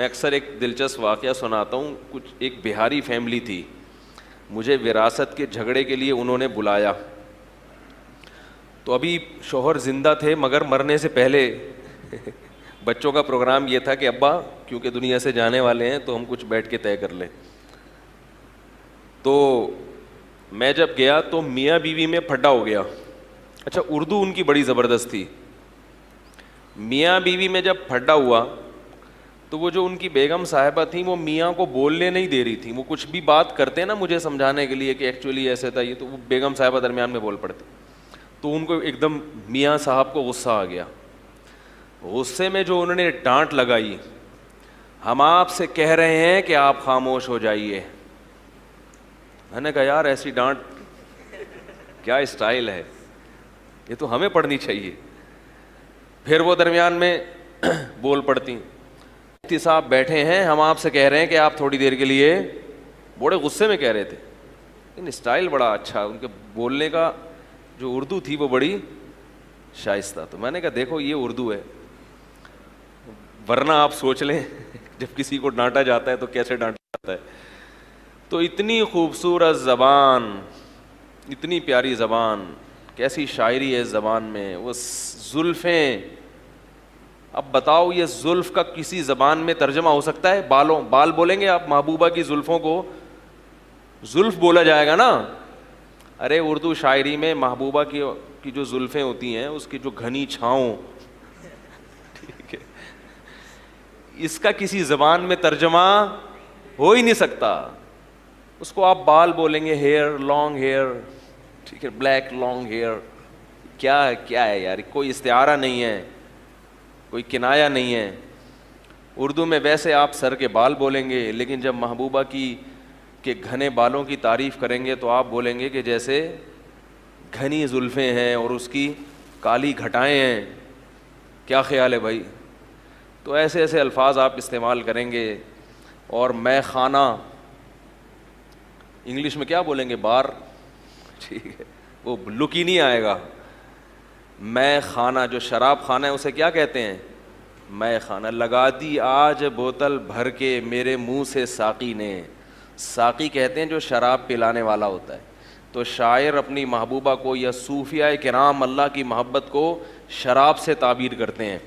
اکثر ایک دلچسپ واقعہ سناتا ہوں. کچھ ایک بہاری فیملی تھی, مجھے وراثت کے جھگڑے کے لیے انہوں نے بلایا. تو ابھی شوہر زندہ تھے مگر مرنے سے پہلے بچوں کا پروگرام یہ تھا کہ ابا کیونکہ دنیا سے جانے والے ہیں تو ہم کچھ بیٹھ کے طے کر لیں. تو میں جب گیا تو میاں بیوی میں پھڈا ہو گیا. اچھا, اردو ان کی بڑی زبردست تھی. میاں بیوی میں جب پھڈا ہوا تو وہ جو ان کی بیگم صاحبہ تھیں وہ میاں کو بولنے نہیں دے رہی تھیں. وہ کچھ بھی بات کرتے نا مجھے سمجھانے کے لیے کہ ایکچولی ایسے تھا یہ, تو وہ بیگم صاحبہ درمیان میں بول پڑتے. تو ان کو ایک دم میاں صاحب کو غصہ آ گیا. غصے میں جو انہوں نے ڈانٹ لگائی, ہم آپ سے کہہ رہے ہیں کہ آپ خاموش ہو جائیے. میں نے کہا یار ایسی ڈانٹ کیا اسٹائل ہے, یہ تو ہمیں پڑھنی چاہیے. پھر وہ درمیان میں بول پڑتی, مفتی صاحب بیٹھے ہیں, ہم آپ سے کہہ رہے ہیں کہ آپ تھوڑی دیر کے لیے, بڑے غصے میں کہہ رہے تھے. لیکن اسٹائل بڑا اچھا, ان کے بولنے کا جو اردو تھی وہ بڑی شائستہ. تو میں نے کہا دیکھو یہ اردو ہے, ورنہ آپ سوچ لیں جب کسی کو ڈانٹا جاتا ہے تو کیسے ڈانٹا جاتا ہے. تو اتنی خوبصورت زبان, اتنی پیاری زبان, کیسی شاعری ہے اس زبان میں. وہ زلفیں, اب بتاؤ یہ زلف کا کسی زبان میں ترجمہ ہو سکتا ہے؟ بال بولیں گے آپ محبوبہ کی زلفوں کو, زلف بولا جائے گا نا. ارے اردو شاعری میں محبوبہ کی جو زلفیں ہوتی ہیں اس کی جو گھنی چھاؤں, ٹھیک ہے, اس کا کسی زبان میں ترجمہ ہو ہی نہیں سکتا. اس کو آپ بال بولیں گے, ہیئر, لانگ ہیئر, ٹھیک ہے, بلیک لانگ ہیئر. کیا ہے یار, کوئی استعارہ نہیں ہے, کوئی کنایا نہیں ہے. اردو میں ویسے آپ سر کے بال بولیں گے, لیکن جب محبوبہ کے گھنے بالوں کی تعریف کریں گے تو آپ بولیں گے کہ جیسے گھنی زلفیں ہیں اور اس کی کالی گھٹائیں ہیں. کیا خیال ہے بھائی؟ تو ایسے ایسے الفاظ آپ استعمال کریں گے. اور میں خانہ انگلش میں کیا بولیں گے؟ بار, ٹھیک ہے, وہ لک ہی نہیں آئے گا. میں خانہ, جو شراب خانہ ہے اسے کیا کہتے ہیں؟ میں خانہ. لگا دی آج بوتل بھر کے میرے منہ سے ساقی نے. ساقی کہتے ہیں جو شراب پلانے والا ہوتا ہے. تو شاعر اپنی محبوبہ کو یا صوفیاء کرام اللہ کی محبت کو شراب سے تعبیر کرتے ہیں.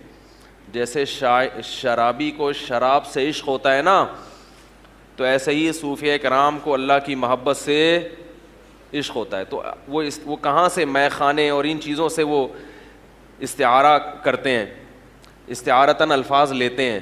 جیسے شرابی کو شراب سے عشق ہوتا ہے نا, تو ایسے ہی صوفیاء کرام کو اللہ کی محبت سے عشق ہوتا ہے. تو وہ کہاں سے میں خانے اور ان چیزوں سے وہ استعارہ کرتے ہیں, استعارتاً الفاظ لیتے ہیں.